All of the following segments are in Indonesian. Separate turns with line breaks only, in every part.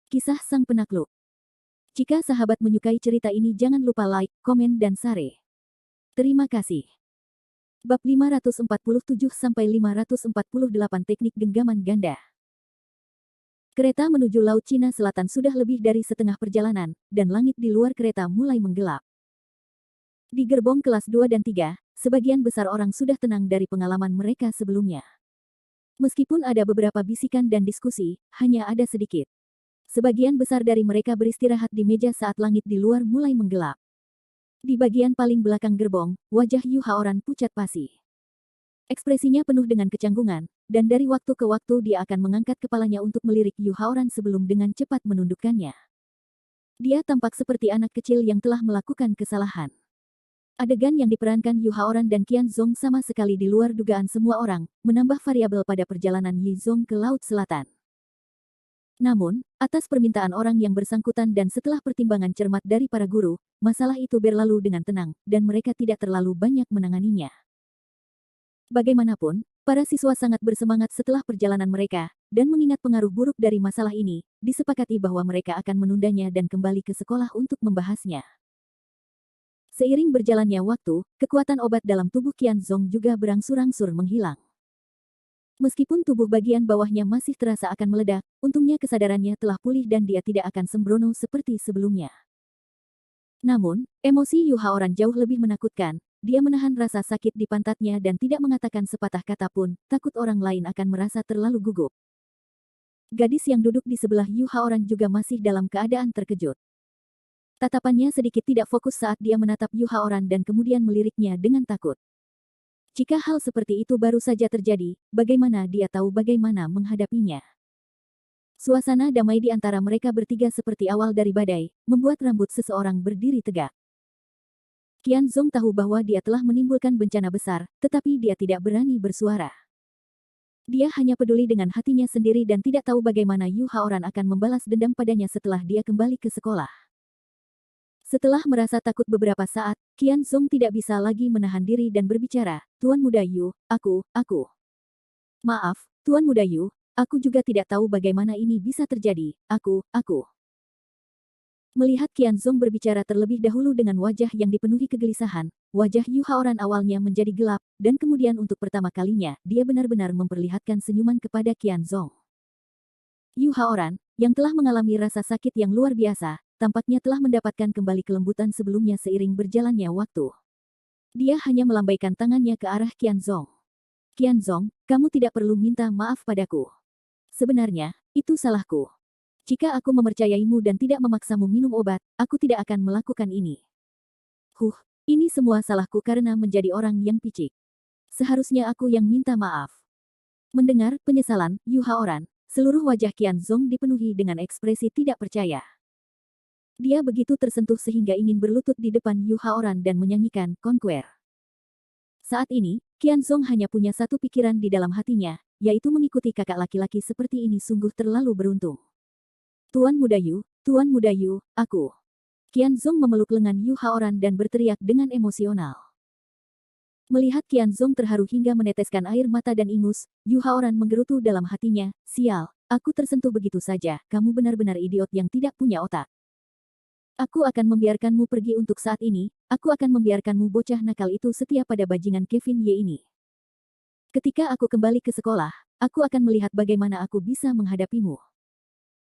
Kisah Sang Penakluk. Jika sahabat menyukai cerita ini jangan lupa like, komen dan share. Terima kasih. Bab 547-548 Teknik Genggaman Ganda. Kereta menuju Laut Cina Selatan sudah lebih dari setengah perjalanan, dan langit di luar kereta mulai menggelap. Di gerbong kelas 2 dan 3, sebagian besar orang sudah tenang dari pengalaman mereka sebelumnya. Meskipun ada beberapa bisikan dan diskusi, hanya ada sedikit. Sebagian besar dari mereka beristirahat di meja saat langit di luar mulai menggelap. Di bagian paling belakang gerbong, wajah Yu Haoran pucat pasi. Ekspresinya penuh dengan kecanggungan, dan dari waktu ke waktu dia akan mengangkat kepalanya untuk melirik Yu Haoran sebelum dengan cepat menundukkannya. Dia tampak seperti anak kecil yang telah melakukan kesalahan. Adegan yang diperankan Yu Haoran dan Qian Zong sama sekali di luar dugaan semua orang, menambah variabel pada perjalanan Yi Zong ke Laut Selatan. Namun, atas permintaan orang yang bersangkutan dan setelah pertimbangan cermat dari para guru, masalah itu berlalu dengan tenang, dan mereka tidak terlalu banyak menanganinya. Bagaimanapun, para siswa sangat bersemangat setelah perjalanan mereka, dan mengingat pengaruh buruk dari masalah ini, disepakati bahwa mereka akan menundanya dan kembali ke sekolah untuk membahasnya. Seiring berjalannya waktu, kekuatan obat dalam tubuh Qian Zong juga berangsur-angsur menghilang. Meskipun tubuh bagian bawahnya masih terasa akan meledak, untungnya kesadarannya telah pulih dan dia tidak akan sembrono seperti sebelumnya. Namun, emosi Yu Haoran jauh lebih menakutkan. Dia menahan rasa sakit di pantatnya dan tidak mengatakan sepatah kata pun, takut orang lain akan merasa terlalu gugup. Gadis yang duduk di sebelah Yu Haoran juga masih dalam keadaan terkejut. Tatapannya sedikit tidak fokus saat dia menatap Yu Haoran dan kemudian meliriknya dengan takut. Jika hal seperti itu baru saja terjadi, bagaimana dia tahu bagaimana menghadapinya? Suasana damai di antara mereka bertiga seperti awal dari badai, membuat rambut seseorang berdiri tegak. Qian Zong tahu bahwa dia telah menimbulkan bencana besar, tetapi dia tidak berani bersuara. Dia hanya peduli dengan hatinya sendiri dan tidak tahu bagaimana Yu Haoran akan membalas dendam padanya setelah dia kembali ke sekolah. Setelah merasa takut beberapa saat, Qian Zong tidak bisa lagi menahan diri dan berbicara, "Tuan Muda Yu, aku. Maaf, Tuan Muda Yu, aku juga tidak tahu bagaimana ini bisa terjadi, aku. Melihat Qian Zong berbicara terlebih dahulu dengan wajah yang dipenuhi kegelisahan, wajah Yu Haoran awalnya menjadi gelap, dan kemudian untuk pertama kalinya, dia benar-benar memperlihatkan senyuman kepada Qian Zong. Yu Haoran, yang telah mengalami rasa sakit yang luar biasa, tampaknya telah mendapatkan kembali kelembutan sebelumnya seiring berjalannya waktu. Dia hanya melambaikan tangannya ke arah Qian Zong. "Qian Zong, kamu tidak perlu minta maaf padaku. Sebenarnya, itu salahku. Jika aku mempercayaimu dan tidak memaksamu minum obat, aku tidak akan melakukan ini. Ini semua salahku karena menjadi orang yang picik. Seharusnya aku yang minta maaf." Mendengar penyesalan, Yu Haoran, seluruh wajah Qian Zong dipenuhi dengan ekspresi tidak percaya. Dia begitu tersentuh sehingga ingin berlutut di depan Yu Haoran dan menyanyikan "Conquer". Saat ini, Qian Zong hanya punya satu pikiran di dalam hatinya, yaitu mengikuti kakak laki-laki seperti ini sungguh terlalu beruntung. Tuan Muda Yu, aku." Qian Zong memeluk lengan Yu Haoran dan berteriak dengan emosional. Melihat Qian Zong terharu hingga meneteskan air mata dan ingus, Yu Haoran menggerutu dalam hatinya, "Sial, aku tersentuh begitu saja, kamu benar-benar idiot yang tidak punya otak. Aku akan membiarkanmu pergi untuk saat ini, aku akan membiarkanmu bocah nakal itu setia pada bajingan Kevin Ye ini. Ketika aku kembali ke sekolah, aku akan melihat bagaimana aku bisa menghadapimu."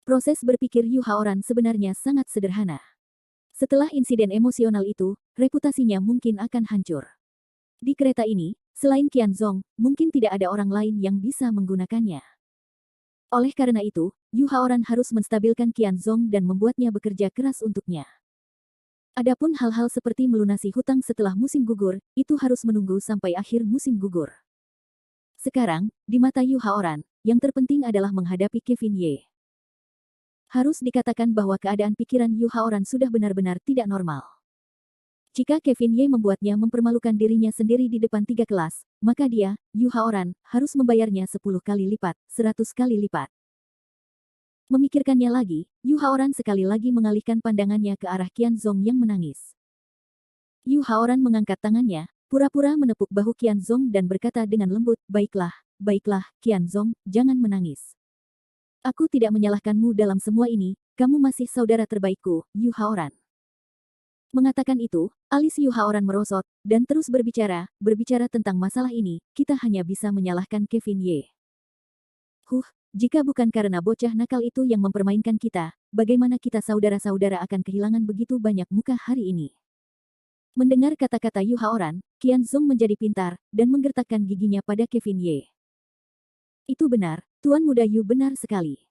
Proses berpikir Yu Haoran sebenarnya sangat sederhana. Setelah insiden emosional itu, reputasinya mungkin akan hancur. Di kereta ini, selain Qian Zong, mungkin tidak ada orang lain yang bisa menggunakannya. Oleh karena itu, Yu Haoran harus menstabilkan Qian Zong dan membuatnya bekerja keras untuknya. Adapun hal-hal seperti melunasi hutang setelah musim gugur, itu harus menunggu sampai akhir musim gugur. Sekarang, di mata Yu Haoran, yang terpenting adalah menghadapi Kevin Ye. Harus dikatakan bahwa keadaan pikiran Yu Haoran sudah benar-benar tidak normal. Jika Kevin Ye membuatnya mempermalukan dirinya sendiri di depan 3 kelas, maka dia, Yu Haoran, harus membayarnya 10 kali lipat, 100 kali lipat. Memikirkannya lagi, Yu Haoran sekali lagi mengalihkan pandangannya ke arah Qian Zong yang menangis. Yu Haoran mengangkat tangannya, pura-pura menepuk bahu Qian Zong dan berkata dengan lembut, baiklah, Qian Zong, jangan menangis. Aku tidak menyalahkanmu dalam semua ini, kamu masih saudara terbaikku, Yu Haoran. Mengatakan itu, alis Yu Haoran merosot, dan terus berbicara tentang masalah ini, kita hanya bisa menyalahkan Kevin Ye. Jika bukan karena bocah nakal itu yang mempermainkan kita, bagaimana kita saudara-saudara akan kehilangan begitu banyak muka hari ini? Mendengar kata-kata Yu Haoran, Qianzong menjadi pintar, dan menggertakkan giginya pada Kevin Ye. Itu benar, Tuan Muda Yu benar sekali.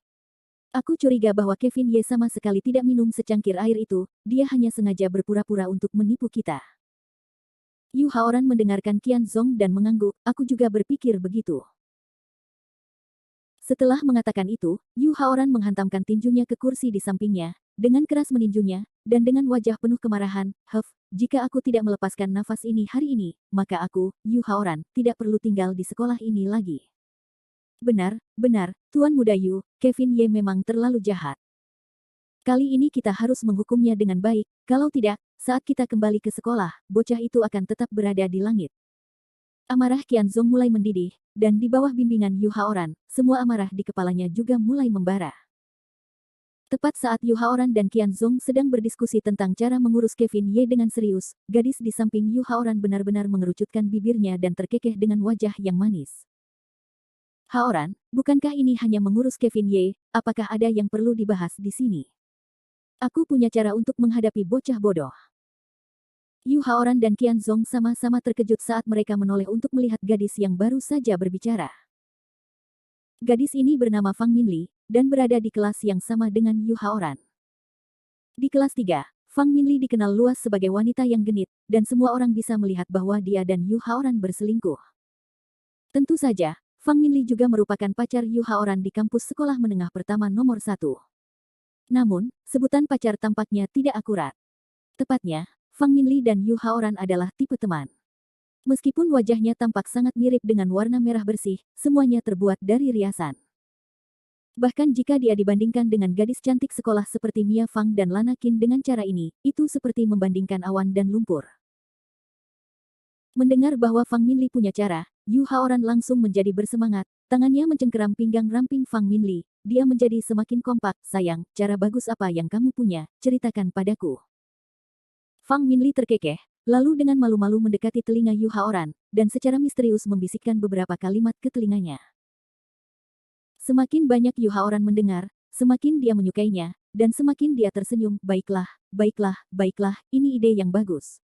Aku curiga bahwa Kevin Ye sama sekali tidak minum secangkir air itu, dia hanya sengaja berpura-pura untuk menipu kita. Yu Haoran mendengarkan Qianzong dan mengangguk, aku juga berpikir begitu. Setelah mengatakan itu, Yu Haoran menghantamkan tinjunya ke kursi di sampingnya, dengan keras meninjunya, dan dengan wajah penuh kemarahan, jika aku tidak melepaskan nafas ini hari ini, maka aku, Yu Haoran, tidak perlu tinggal di sekolah ini lagi. Benar, Tuan Muda Yu, Kevin Ye memang terlalu jahat. Kali ini kita harus menghukumnya dengan baik, kalau tidak, saat kita kembali ke sekolah, bocah itu akan tetap berada di langit. Amarah Qianzong mulai mendidih, dan di bawah bimbingan Yu Haoran, semua amarah di kepalanya juga mulai membara. Tepat saat Yu Haoran dan Qianzong sedang berdiskusi tentang cara mengurus Kevin Ye dengan serius, gadis di samping Yu Haoran benar-benar mengerucutkan bibirnya dan terkekeh dengan wajah yang manis. Haoran, bukankah ini hanya mengurus Kevin Ye, apakah ada yang perlu dibahas di sini? Aku punya cara untuk menghadapi bocah bodoh. Yu Haoran dan Qianzong sama-sama terkejut saat mereka menoleh untuk melihat gadis yang baru saja berbicara. Gadis ini bernama Fang Minli, dan berada di kelas yang sama dengan Yu Haoran. Di kelas 3, Fang Minli dikenal luas sebagai wanita yang genit, dan semua orang bisa melihat bahwa dia dan Yu Haoran berselingkuh. Tentu saja, Fang Minli juga merupakan pacar Yu Haoran di kampus sekolah menengah pertama nomor 1. Namun, sebutan pacar tampaknya tidak akurat. Tepatnya, Fang Minli dan Yu Haoran adalah tipe teman. Meskipun wajahnya tampak sangat mirip dengan warna merah bersih, semuanya terbuat dari riasan. Bahkan jika dia dibandingkan dengan gadis cantik sekolah seperti Mia Fang dan Lana Qin dengan cara ini, itu seperti membandingkan awan dan lumpur. Mendengar bahwa Fang Minli punya cara, Yu Haoran langsung menjadi bersemangat, tangannya mencengkeram pinggang ramping Fang Minli, dia menjadi semakin kompak, sayang, cara bagus apa yang kamu punya, ceritakan padaku. Fang Minli terkekeh, lalu dengan malu-malu mendekati telinga Yu Haoran, dan secara misterius membisikkan beberapa kalimat ke telinganya. Semakin banyak Yu Haoran mendengar, semakin dia menyukainya, dan semakin dia tersenyum, baiklah, ini ide yang bagus.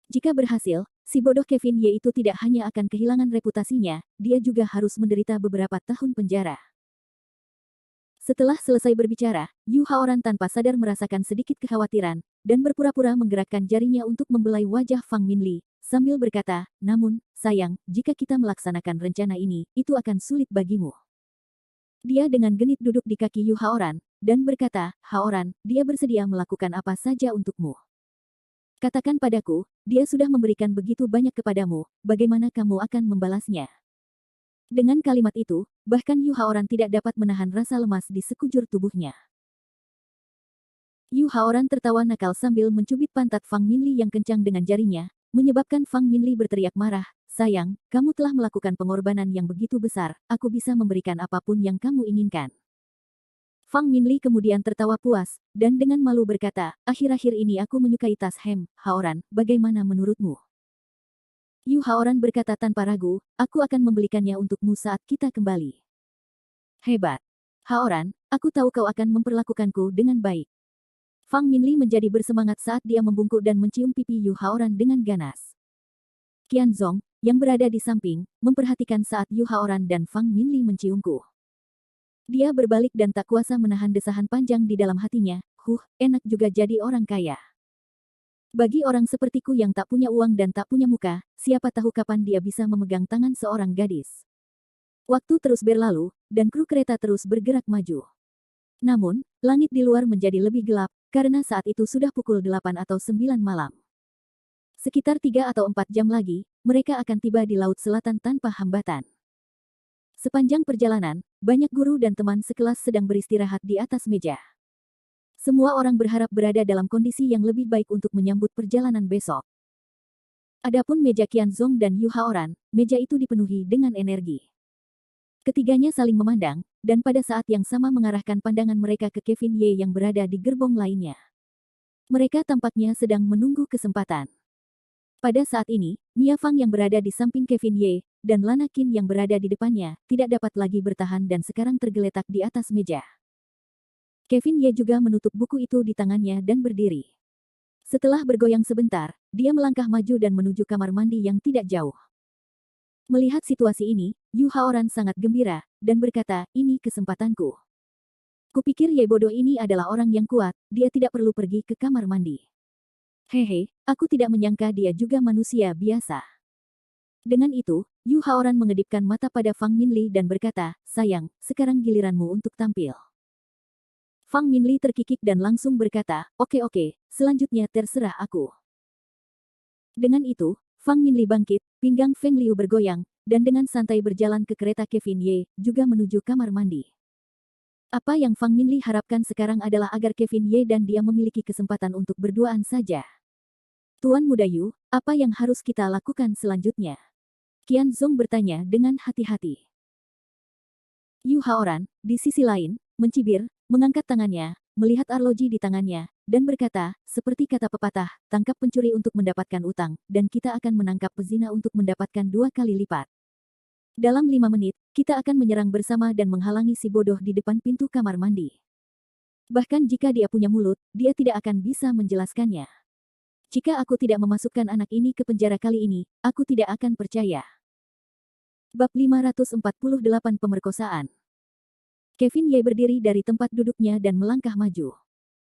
Jika berhasil, si bodoh Kevin Ye itu tidak hanya akan kehilangan reputasinya, dia juga harus menderita beberapa tahun penjara. Setelah selesai berbicara, Yu Haoran tanpa sadar merasakan sedikit kekhawatiran, dan berpura-pura menggerakkan jarinya untuk membelai wajah Fang Minli, sambil berkata, namun, sayang, jika kita melaksanakan rencana ini, itu akan sulit bagimu. Dia dengan genit duduk di kaki Yu Haoran, dan berkata, Haoran, dia bersedia melakukan apa saja untukmu. Katakan padaku, dia sudah memberikan begitu banyak kepadamu, bagaimana kamu akan membalasnya? Dengan kalimat itu, bahkan Yu Haoran tidak dapat menahan rasa lemas di sekujur tubuhnya. Yu Haoran tertawa nakal sambil mencubit pantat Fang Minli yang kencang dengan jarinya, menyebabkan Fang Minli berteriak marah, sayang, kamu telah melakukan pengorbanan yang begitu besar, aku bisa memberikan apapun yang kamu inginkan. Fang Minli kemudian tertawa puas, dan dengan malu berkata, akhir-akhir ini aku menyukai tas hem, Haoran, bagaimana menurutmu? Yu Haoran berkata tanpa ragu, aku akan membelikannya untukmu saat kita kembali. Hebat. Haoran, aku tahu kau akan memperlakukanku dengan baik. Fang Minli menjadi bersemangat saat dia membungkuk dan mencium pipi Yu Haoran dengan ganas. Qianzong, yang berada di samping, memperhatikan saat Yu Haoran dan Fang Minli menciumku. Dia berbalik dan tak kuasa menahan desahan panjang di dalam hatinya, enak juga jadi orang kaya. Bagi orang sepertiku yang tak punya uang dan tak punya muka, siapa tahu kapan dia bisa memegang tangan seorang gadis. Waktu terus berlalu, dan kru kereta terus bergerak maju. Namun, langit di luar menjadi lebih gelap, karena saat itu sudah pukul 8 atau 9 malam. Sekitar 3 atau 4 jam lagi, mereka akan tiba di Laut Selatan tanpa hambatan. Sepanjang perjalanan, banyak guru dan teman sekelas sedang beristirahat di atas meja. Semua orang berharap berada dalam kondisi yang lebih baik untuk menyambut perjalanan besok. Adapun meja Qianzong dan Yu Haoran, meja itu dipenuhi dengan energi. Ketiganya saling memandang, dan pada saat yang sama mengarahkan pandangan mereka ke Kevin Ye yang berada di gerbong lainnya. Mereka tampaknya sedang menunggu kesempatan. Pada saat ini, Mia Fang yang berada di samping Kevin Ye, dan Lana Qin yang berada di depannya, tidak dapat lagi bertahan dan sekarang tergeletak di atas meja. Kevin Ye juga menutup buku itu di tangannya dan berdiri. Setelah bergoyang sebentar, dia melangkah maju dan menuju kamar mandi yang tidak jauh. Melihat situasi ini, Yu Haoran sangat gembira, dan berkata, ini kesempatanku. Kupikir Ye bodoh ini adalah orang yang kuat, dia tidak perlu pergi ke kamar mandi. Hehe, aku tidak menyangka dia juga manusia biasa. Dengan itu, Yu Haoran mengedipkan mata pada Fang Minli dan berkata, sayang, sekarang giliranmu untuk tampil. Fang Minli terkikik dan langsung berkata, oke, selanjutnya terserah aku. Dengan itu, Fang Minli bangkit, pinggang Feng Liu bergoyang, dan dengan santai berjalan ke kereta Kevin Ye, juga menuju kamar mandi. Apa yang Fang Minli harapkan sekarang adalah agar Kevin Ye dan dia memiliki kesempatan untuk berduaan saja. Tuan Muda Yu, apa yang harus kita lakukan selanjutnya? Qian Zong bertanya dengan hati-hati. Yu Haoran, di sisi lain, mencibir, mengangkat tangannya, melihat arloji di tangannya, dan berkata, seperti kata pepatah, tangkap pencuri untuk mendapatkan utang, dan kita akan menangkap pezina untuk mendapatkan 2 kali lipat. Dalam 5 menit, kita akan menyerang bersama dan menghalangi si bodoh di depan pintu kamar mandi. Bahkan jika dia punya mulut, dia tidak akan bisa menjelaskannya. Jika aku tidak memasukkan anak ini ke penjara kali ini, aku tidak akan percaya. Bab 548 Pemerkosaan. Kevin Ye berdiri dari tempat duduknya dan melangkah maju.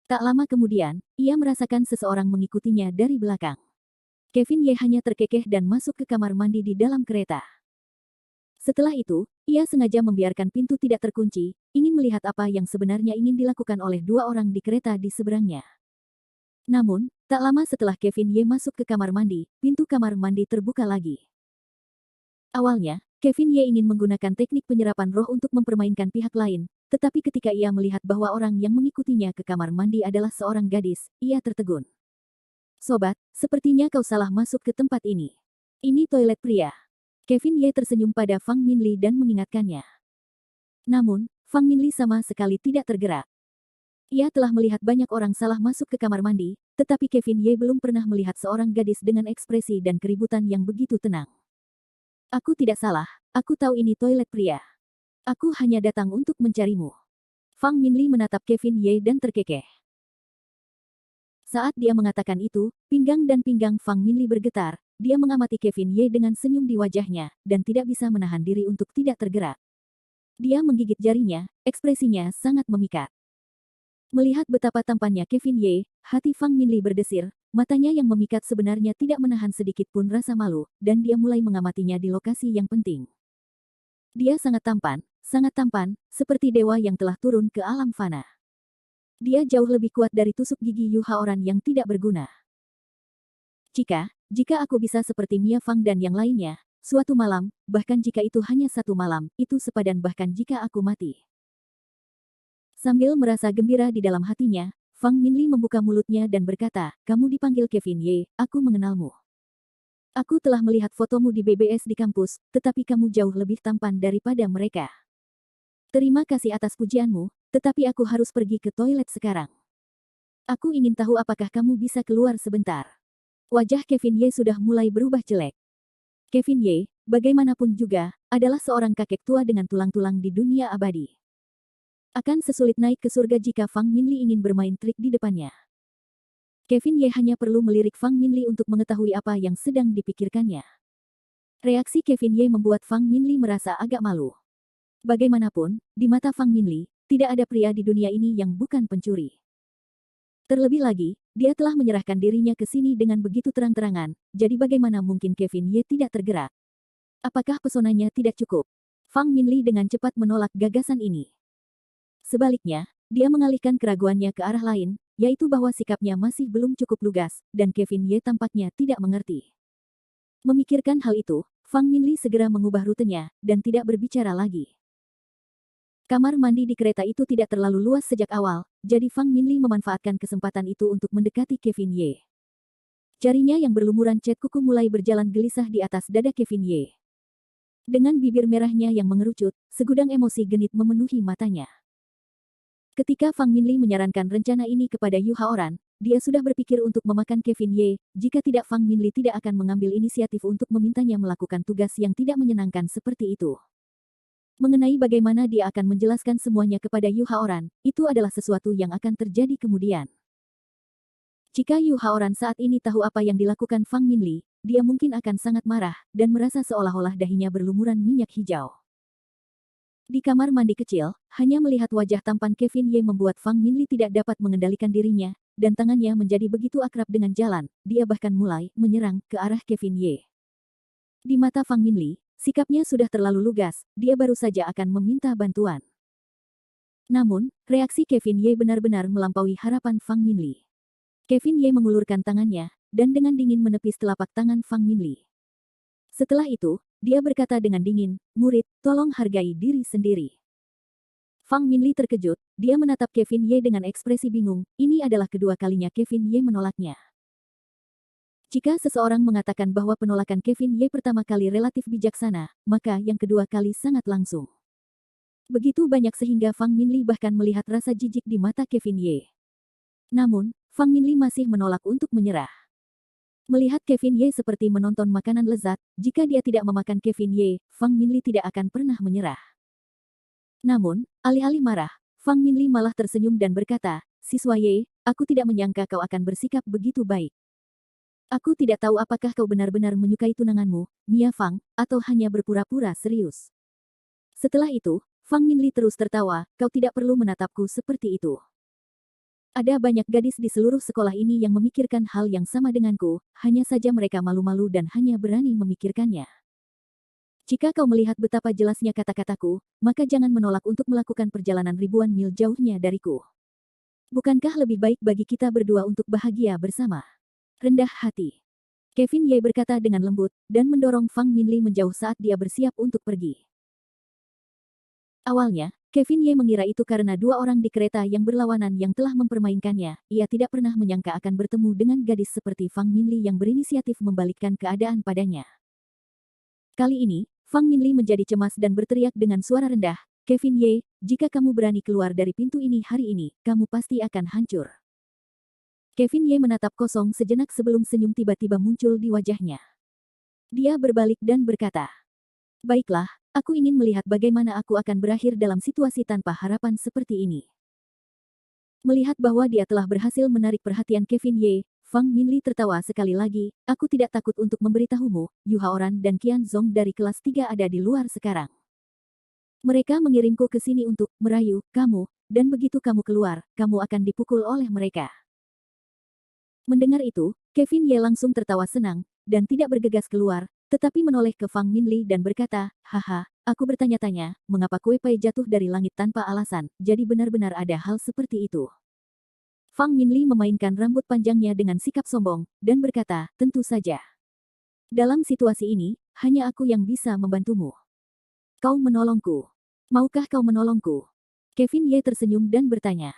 Tak lama kemudian, ia merasakan seseorang mengikutinya dari belakang. Kevin Ye hanya terkekeh dan masuk ke kamar mandi di dalam kereta. Setelah itu, ia sengaja membiarkan pintu tidak terkunci, ingin melihat apa yang sebenarnya ingin dilakukan oleh 2 orang di kereta di seberangnya. Namun, tak lama setelah Kevin Ye masuk ke kamar mandi, pintu kamar mandi terbuka lagi. Awalnya, Kevin Ye ingin menggunakan teknik penyerapan roh untuk mempermainkan pihak lain, tetapi ketika ia melihat bahwa orang yang mengikutinya ke kamar mandi adalah seorang gadis, ia tertegun. Sobat, sepertinya kau salah masuk ke tempat ini. Ini toilet pria. Kevin Ye tersenyum pada Fang Minli dan mengingatkannya. Namun, Fang Minli sama sekali tidak tergerak. Ia telah melihat banyak orang salah masuk ke kamar mandi, tetapi Kevin Ye belum pernah melihat seorang gadis dengan ekspresi dan keributan yang begitu tenang. Aku tidak salah, aku tahu ini toilet pria. Aku hanya datang untuk mencarimu. Fang Minli menatap Kevin Ye dan terkekeh. Saat dia mengatakan itu, pinggang dan pinggang Fang Minli bergetar, dia mengamati Kevin Ye dengan senyum di wajahnya, dan tidak bisa menahan diri untuk tidak tergerak. Dia menggigit jarinya, ekspresinya sangat memikat. Melihat betapa tampannya Kevin Ye, hati Fang Minli berdesir, matanya yang memikat sebenarnya tidak menahan sedikit pun rasa malu, dan dia mulai mengamatinya di lokasi yang penting. Dia sangat tampan, seperti dewa yang telah turun ke alam fana. Dia jauh lebih kuat dari tusuk gigi Yu Haoran yang tidak berguna. Jika aku bisa seperti Mia Fang dan yang lainnya, suatu malam, bahkan jika itu hanya 1 malam, itu sepadan bahkan jika aku mati. Sambil merasa gembira di dalam hatinya, Fang Minli membuka mulutnya dan berkata, kamu dipanggil Kevin Ye, aku mengenalmu. Aku telah melihat fotomu di BBS di kampus, tetapi kamu jauh lebih tampan daripada mereka. Terima kasih atas pujianmu, tetapi aku harus pergi ke toilet sekarang. Aku ingin tahu apakah kamu bisa keluar sebentar. Wajah Kevin Ye sudah mulai berubah jelek. Kevin Ye, bagaimanapun juga, adalah seorang kakek tua dengan tulang-tulang di dunia abadi. Akan sesulit naik ke surga jika Fang Minli ingin bermain trik di depannya. Kevin Ye hanya perlu melirik Fang Minli untuk mengetahui apa yang sedang dipikirkannya. Reaksi Kevin Ye membuat Fang Minli merasa agak malu. Bagaimanapun, di mata Fang Minli, tidak ada pria di dunia ini yang bukan pencuri. Terlebih lagi, dia telah menyerahkan dirinya ke sini dengan begitu terang-terangan, jadi bagaimana mungkin Kevin Ye tidak tergerak? Apakah pesonanya tidak cukup? Fang Minli dengan cepat menolak gagasan ini. Sebaliknya, dia mengalihkan keraguannya ke arah lain, yaitu bahwa sikapnya masih belum cukup lugas, dan Kevin Ye tampaknya tidak mengerti. Memikirkan hal itu, Fang Minli segera mengubah rutenya, dan tidak berbicara lagi. Kamar mandi di kereta itu tidak terlalu luas sejak awal, jadi Fang Minli memanfaatkan kesempatan itu untuk mendekati Kevin Ye. Jarinya yang berlumuran cat kuku mulai berjalan gelisah di atas dada Kevin Ye. Dengan bibir merahnya yang mengerucut, segudang emosi genit memenuhi matanya. Ketika Fang Minli menyarankan rencana ini kepada Yu Haoran, dia sudah berpikir untuk memakan Kevin Ye, jika tidak Fang Minli tidak akan mengambil inisiatif untuk memintanya melakukan tugas yang tidak menyenangkan seperti itu. Mengenai bagaimana dia akan menjelaskan semuanya kepada Yu Haoran, itu adalah sesuatu yang akan terjadi kemudian. Jika Yu Haoran saat ini tahu apa yang dilakukan Fang Minli, dia mungkin akan sangat marah, dan merasa seolah-olah dahinya berlumuran minyak hijau. Di kamar mandi kecil, hanya melihat wajah tampan Kevin Ye membuat Fang Minli tidak dapat mengendalikan dirinya, dan tangannya menjadi begitu akrab dengan jalan, dia bahkan mulai menyerang ke arah Kevin Ye. Di mata Fang Minli, sikapnya sudah terlalu lugas, dia baru saja akan meminta bantuan. Namun, reaksi Kevin Ye benar-benar melampaui harapan Fang Minli. Kevin Ye mengulurkan tangannya, dan dengan dingin menepis telapak tangan Fang Minli. Setelah itu, dia berkata dengan dingin, "Murid, tolong hargai diri sendiri." Fang Minli terkejut, dia menatap Kevin Ye dengan ekspresi bingung, ini adalah kedua kalinya Kevin Ye menolaknya. Jika seseorang mengatakan bahwa penolakan Kevin Ye pertama kali relatif bijaksana, maka yang kedua kali sangat langsung. Begitu banyak sehingga Fang Minli bahkan melihat rasa jijik di mata Kevin Ye. Namun, Fang Minli masih menolak untuk menyerah. Melihat Kevin Ye seperti menonton makanan lezat, jika dia tidak memakan Kevin Ye, Fang Minli tidak akan pernah menyerah. Namun, alih-alih marah, Fang Minli malah tersenyum dan berkata, "Siswa Ye, aku tidak menyangka kau akan bersikap begitu baik. Aku tidak tahu apakah kau benar-benar menyukai tunanganmu, Mia Fang, atau hanya berpura-pura serius." Setelah itu, Fang Minli terus tertawa, "Kau tidak perlu menatapku seperti itu. Ada banyak gadis di seluruh sekolah ini yang memikirkan hal yang sama denganku, hanya saja mereka malu-malu dan hanya berani memikirkannya. Jika kau melihat betapa jelasnya kata-kataku, maka jangan menolak untuk melakukan perjalanan ribuan mil jauhnya dariku. Bukankah lebih baik bagi kita berdua untuk bahagia bersama?" Rendah hati. Kevin Ye berkata dengan lembut, dan mendorong Fang Minli menjauh saat dia bersiap untuk pergi. Awalnya, Kevin Ye mengira itu karena dua orang di kereta yang berlawanan yang telah mempermainkannya, ia tidak pernah menyangka akan bertemu dengan gadis seperti Fang Minli yang berinisiatif membalikkan keadaan padanya. Kali ini, Fang Minli menjadi cemas dan berteriak dengan suara rendah, "Kevin Ye, jika kamu berani keluar dari pintu ini hari ini, kamu pasti akan hancur." Kevin Ye menatap kosong sejenak sebelum senyum tiba-tiba muncul di wajahnya. Dia berbalik dan berkata, "Baiklah, aku ingin melihat bagaimana aku akan berakhir dalam situasi tanpa harapan seperti ini." Melihat bahwa dia telah berhasil menarik perhatian Kevin Ye, Fang Minli tertawa sekali lagi, "Aku tidak takut untuk memberitahumu, Yu Haoran dan Qian Zong dari kelas 3 ada di luar sekarang. Mereka mengirimku ke sini untuk merayu kamu, dan begitu kamu keluar, kamu akan dipukul oleh mereka." Mendengar itu, Kevin Ye langsung tertawa senang, dan tidak bergegas keluar, tetapi menoleh ke Fang Minli dan berkata, "Haha, aku bertanya-tanya, mengapa kue pai jatuh dari langit tanpa alasan, jadi benar-benar ada hal seperti itu." Fang Minli memainkan rambut panjangnya dengan sikap sombong, dan berkata, "Tentu saja. Dalam situasi ini, hanya aku yang bisa membantumu. Kau menolongku. Maukah kau menolongku?" Kevin Ye tersenyum dan bertanya.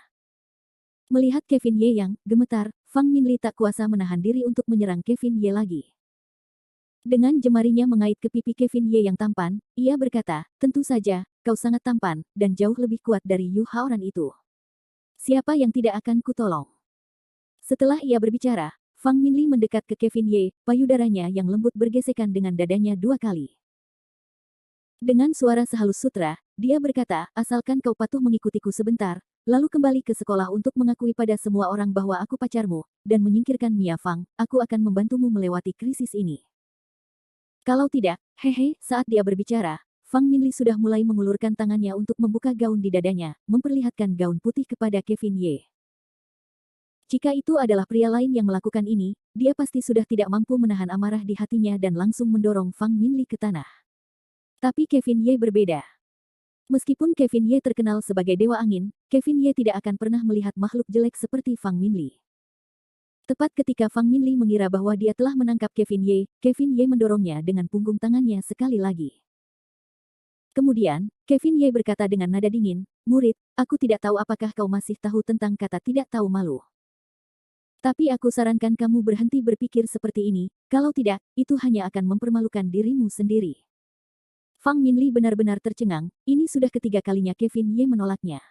Melihat Kevin Ye yang gemetar, Fang Minli tak kuasa menahan diri untuk menyerang Kevin Ye lagi. Dengan jemarinya mengait ke pipi Kevin Ye yang tampan, ia berkata, "Tentu saja, kau sangat tampan, dan jauh lebih kuat dari Yu Haoran itu. Siapa yang tidak akan kutolong?" Setelah ia berbicara, Fang Minli mendekat ke Kevin Ye, payudaranya yang lembut bergesekan dengan dadanya 2 kali. Dengan suara sehalus sutra, dia berkata, "Asalkan kau patuh mengikutiku sebentar, lalu kembali ke sekolah untuk mengakui pada semua orang bahwa aku pacarmu, dan menyingkirkan Mia Fang, aku akan membantumu melewati krisis ini." Kalau tidak, hehe, saat dia berbicara, Fang Minli sudah mulai mengulurkan tangannya untuk membuka gaun di dadanya, memperlihatkan gaun putih kepada Kevin Ye. Jika itu adalah pria lain yang melakukan ini, dia pasti sudah tidak mampu menahan amarah di hatinya dan langsung mendorong Fang Minli ke tanah. Tapi Kevin Ye berbeda. Meskipun Kevin Ye terkenal sebagai dewa angin, Kevin Ye tidak akan pernah melihat makhluk jelek seperti Fang Minli. Tepat ketika Fang Minli mengira bahwa dia telah menangkap Kevin Ye mendorongnya dengan punggung tangannya sekali lagi. Kemudian, Kevin Ye berkata dengan nada dingin, "Murid, aku tidak tahu apakah kau masih tahu tentang kata tidak tahu malu. Tapi aku sarankan kamu berhenti berpikir seperti ini, kalau tidak, itu hanya akan mempermalukan dirimu sendiri." Fang Minli benar-benar tercengang, ini sudah ketiga kalinya Kevin Ye menolaknya.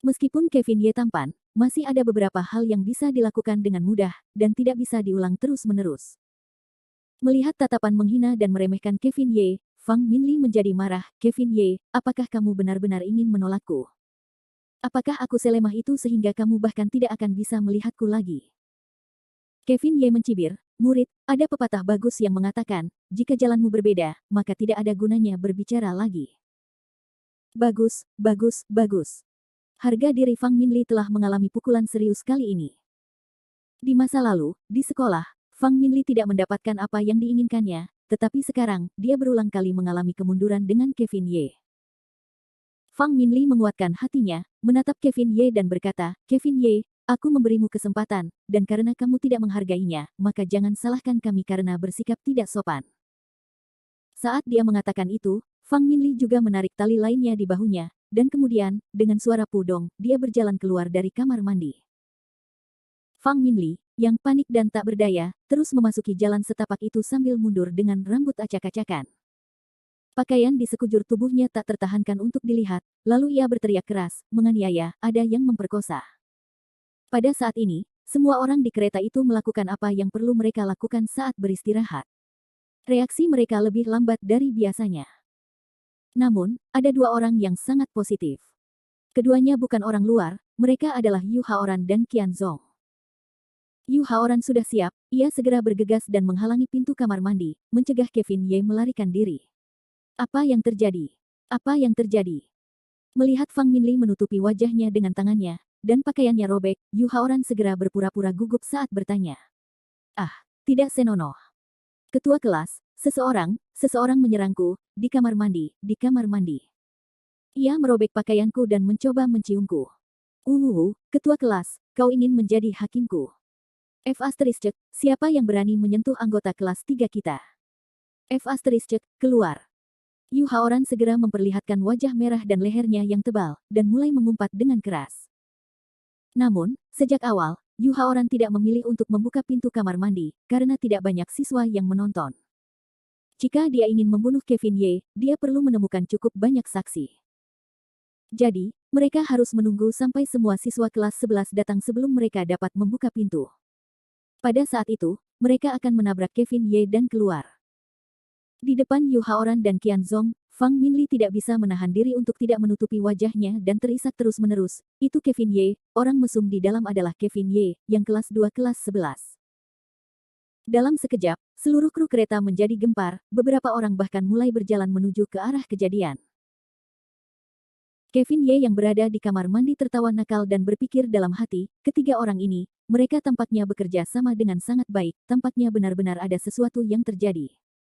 Meskipun Kevin Ye tampan, masih ada beberapa hal yang bisa dilakukan dengan mudah, dan tidak bisa diulang terus-menerus. Melihat tatapan menghina dan meremehkan Kevin Ye, Fang Minli menjadi marah. Kevin Ye, apakah kamu benar-benar ingin menolakku? Apakah aku selemah itu sehingga kamu bahkan tidak akan bisa melihatku lagi? Kevin Ye mencibir, murid, ada pepatah bagus yang mengatakan, jika jalanmu berbeda, maka tidak ada gunanya berbicara lagi. Bagus, bagus, bagus. Harga diri Fang Minli telah mengalami pukulan serius kali ini. Di masa lalu, di sekolah, Fang Minli tidak mendapatkan apa yang diinginkannya, tetapi sekarang, dia berulang kali mengalami kemunduran dengan Kevin Ye. Fang Minli menguatkan hatinya, menatap Kevin Ye dan berkata, Kevin Ye, aku memberimu kesempatan, dan karena kamu tidak menghargainya, maka jangan salahkan kami karena bersikap tidak sopan. Saat dia mengatakan itu, Fang Minli juga menarik tali lainnya di bahunya, dan kemudian, dengan suara pudong, dia berjalan keluar dari kamar mandi. Fang Minli, yang panik dan tak berdaya, terus memasuki jalan setapak itu sambil mundur dengan rambut acak-acakan. Pakaian di sekujur tubuhnya tak tertahankan untuk dilihat, lalu ia berteriak keras, menganiaya, ada yang memperkosa. Pada saat ini, semua orang di kereta itu melakukan apa yang perlu mereka lakukan saat beristirahat. Reaksi mereka lebih lambat dari biasanya. Namun, ada dua orang yang sangat positif. Keduanya bukan orang luar, mereka adalah Yu Haoran dan Qian Zong. Yu Haoran sudah siap, ia segera bergegas dan menghalangi pintu kamar mandi, mencegah Kevin Ye melarikan diri. Apa yang terjadi? Apa yang terjadi? Melihat Fang Minli menutupi wajahnya dengan tangannya, dan pakaiannya robek, Yu Haoran segera berpura-pura gugup saat bertanya. Ah, tidak senonoh. Ketua kelas, seseorang menyerangku, di kamar mandi, di kamar mandi. Ia merobek pakaianku dan mencoba menciumku. Ketua kelas, kau ingin menjadi hakimku. Siapa yang berani menyentuh anggota kelas 3 kita? Keluar. Yu Haoran segera memperlihatkan wajah merah dan lehernya yang tebal, dan mulai mengumpat dengan keras. Namun, sejak awal, Yu Haoran tidak memilih untuk membuka pintu kamar mandi, karena tidak banyak siswa yang menonton. Jika dia ingin membunuh Kevin Ye, dia perlu menemukan cukup banyak saksi. Jadi, mereka harus menunggu sampai semua siswa kelas 11 datang sebelum mereka dapat membuka pintu. Pada saat itu, mereka akan menabrak Kevin Ye dan keluar. Di depan Yu Haoran dan Qian Zong, Fang Minli tidak bisa menahan diri untuk tidak menutupi wajahnya dan terisak terus-menerus. Itu Kevin Ye, orang mesum di dalam adalah Kevin Ye, yang kelas 2 kelas 11. Dalam sekejap, seluruh kru kereta menjadi gempar, beberapa orang bahkan mulai berjalan menuju ke arah kejadian. Kevin Ye yang berada di kamar mandi tertawa nakal dan berpikir dalam hati, ketiga orang ini, mereka tampaknya bekerja sama dengan sangat baik, tampaknya benar-benar ada sesuatu yang terjadi.